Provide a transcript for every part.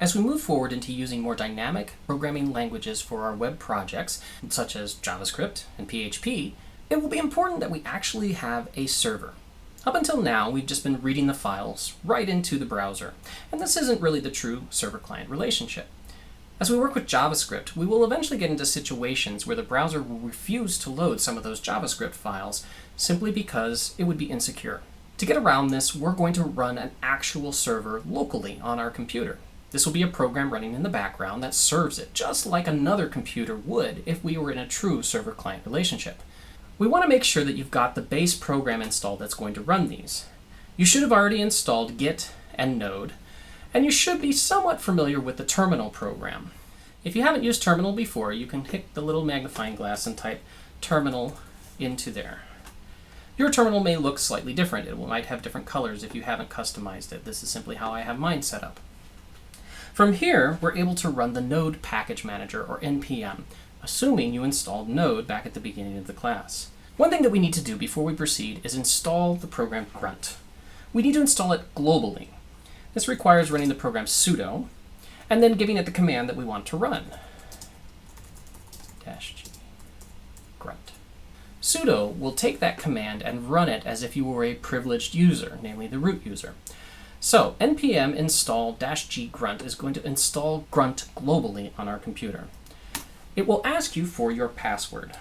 As we move forward into using more dynamic programming languages for our web projects, such as JavaScript and PHP, it will be important that we actually have a server. Up until now, we've just been reading the files right into the browser, and this isn't really the true server-client relationship. As we work with JavaScript, we will eventually get into situations where the browser will refuse to load some of those JavaScript files simply because it would be insecure. To get around this, we're going to run an actual server locally on our computer. This will be a program running in the background that serves it, just like another computer would if we were in a true server-client relationship. We want to make sure that you've got the base program installed that's going to run these. You should have already installed Git and Node, and you should be somewhat familiar with the terminal program. If you haven't used terminal before, you can hit the little magnifying glass and type terminal into there. Your terminal may look slightly different. It might have different colors if you haven't customized it. This is simply how I have mine set up. From here, we're able to run the Node Package Manager, or NPM, assuming you installed Node back at the beginning of the class. One thing that we need to do before we proceed is install the program Grunt. We need to install it globally. This requires running the program sudo, and then giving it the command that we want to run. -g grunt. Sudo will take that command and run it as if you were a privileged user, namely the root user. So npm install -g grunt is going to install Grunt globally on our computer. It will ask you for your password.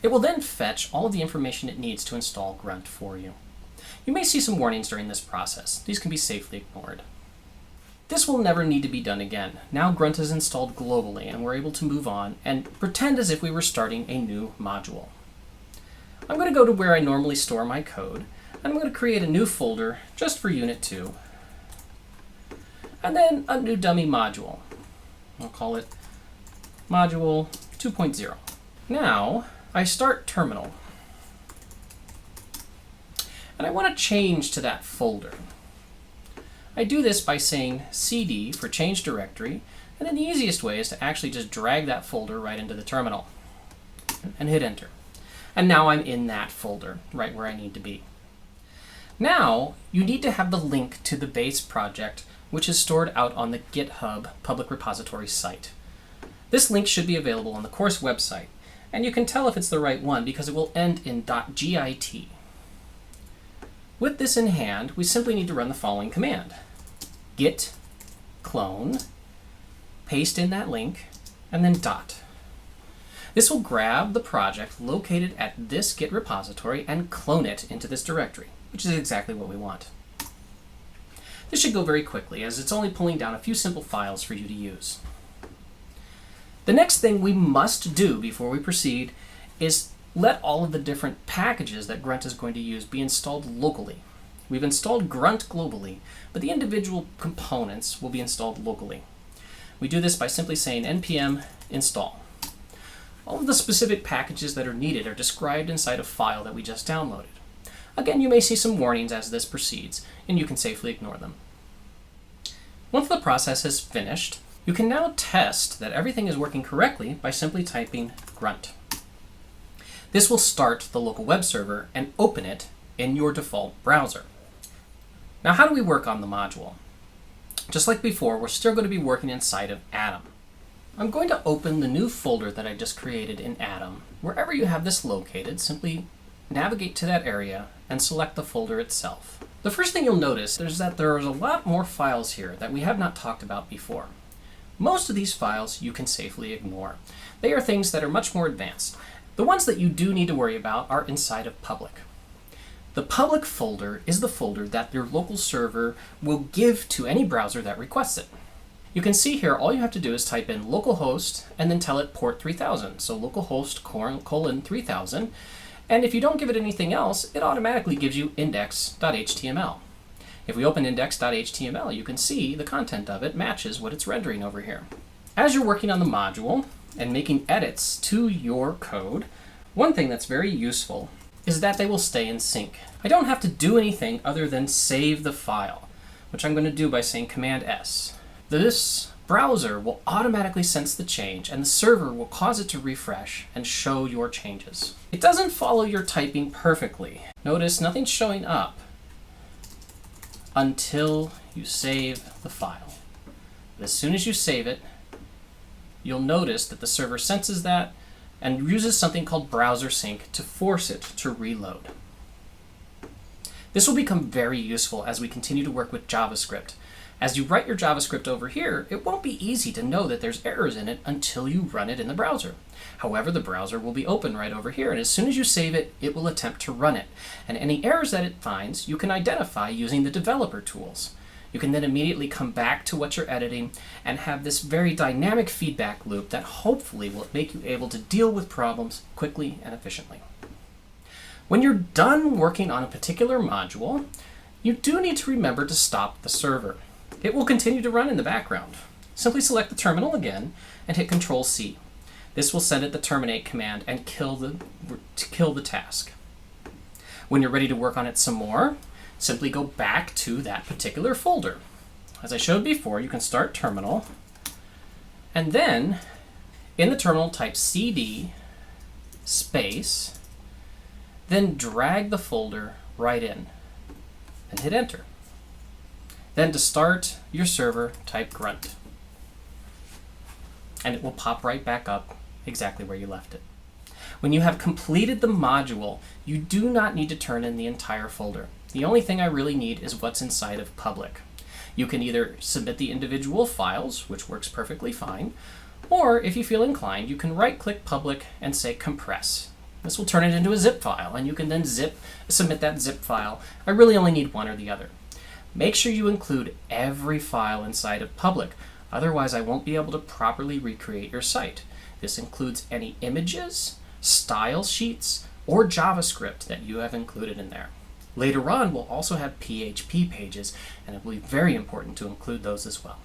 It will then fetch all of the information it needs to install Grunt for you. You may see some warnings during this process. These can be safely ignored. This will never need to be done again. Now Grunt is installed globally and we're able to move on and pretend as if we were starting a new module. I'm going to go to where I normally store my code, and I'm going to create a new folder just for Unit 2, and then a new dummy module. I'll call it Module 2.0. Now I start terminal, and I want to change to that folder. I do this by saying cd for change directory, and then the easiest way is to actually just drag that folder right into the terminal and hit enter. And now I'm in that folder, right where I need to be. Now, you need to have the link to the base project, which is stored out on the GitHub public repository site. This link should be available on the course website, and you can tell if it's the right one because it will end in .git. With this in hand, we simply need to run the following command. Git clone, paste in that link, and then dot. This will grab the project located at this Git repository and clone it into this directory, which is exactly what we want. This should go very quickly, as it's only pulling down a few simple files for you to use. The next thing we must do before we proceed is let all of the different packages that Grunt is going to use be installed locally. We've installed Grunt globally, but the individual components will be installed locally. We do this by simply saying npm install. All of the specific packages that are needed are described inside a file that we just downloaded. Again, you may see some warnings as this proceeds, and you can safely ignore them. Once the process has finished, you can now test that everything is working correctly by simply typing grunt. This will start the local web server and open it in your default browser. Now, how do we work on the module? Just like before, we're still going to be working inside of Atom. I'm going to open the new folder that I just created in Atom. Wherever you have this located, simply navigate to that area and select the folder itself. The first thing you'll notice is that there is a lot more files here that we have not talked about before. Most of these files you can safely ignore. They are things that are much more advanced. The ones that you do need to worry about are inside of public. The public folder is the folder that your local server will give to any browser that requests it. You can see here all you have to do is type in localhost and then tell it port 3000. So localhost colon 3000. And if you don't give it anything else, it automatically gives you index.html. If we open index.html, you can see the content of it matches what it's rendering over here. As you're working on the module and making edits to your code, one thing that's very useful is that they will stay in sync. I don't have to do anything other than save the file, which I'm going to do by saying Command S. This browser will automatically sense the change, and the server will cause it to refresh and show your changes. It doesn't follow your typing perfectly. Notice nothing's showing up until you save the file. But as soon as you save it, you'll notice that the server senses that and uses something called browser sync to force it to reload. This will become very useful as we continue to work with JavaScript. As you write your JavaScript over here, it won't be easy to know that there's errors in it until you run it in the browser. However, the browser will be open right over here, and as soon as you save it, it will attempt to run it. And any errors that it finds, you can identify using the developer tools. You can then immediately come back to what you're editing and have this very dynamic feedback loop that hopefully will make you able to deal with problems quickly and efficiently. When you're done working on a particular module, you do need to remember to stop the server. It will continue to run in the background. Simply select the terminal again and hit Control-C. This will send it the terminate command and kill the task. When you're ready to work on it some more, simply go back to that particular folder. As I showed before, you can start terminal, and then in the terminal type cd space, then drag the folder right in and hit enter. Then to start your server, type grunt, and it will pop right back up exactly where you left it. When you have completed the module, you do not need to turn in the entire folder. The only thing I really need is what's inside of public. You can either submit the individual files, which works perfectly fine, or if you feel inclined, you can right-click public and say compress. This will turn it into a zip file, and you can then submit that zip file. I really only need one or the other. Make sure you include every file inside of public, otherwise I won't be able to properly recreate your site. This includes any images, style sheets, or JavaScript that you have included in there. Later on, we'll also have PHP pages, and it will be very important to include those as well.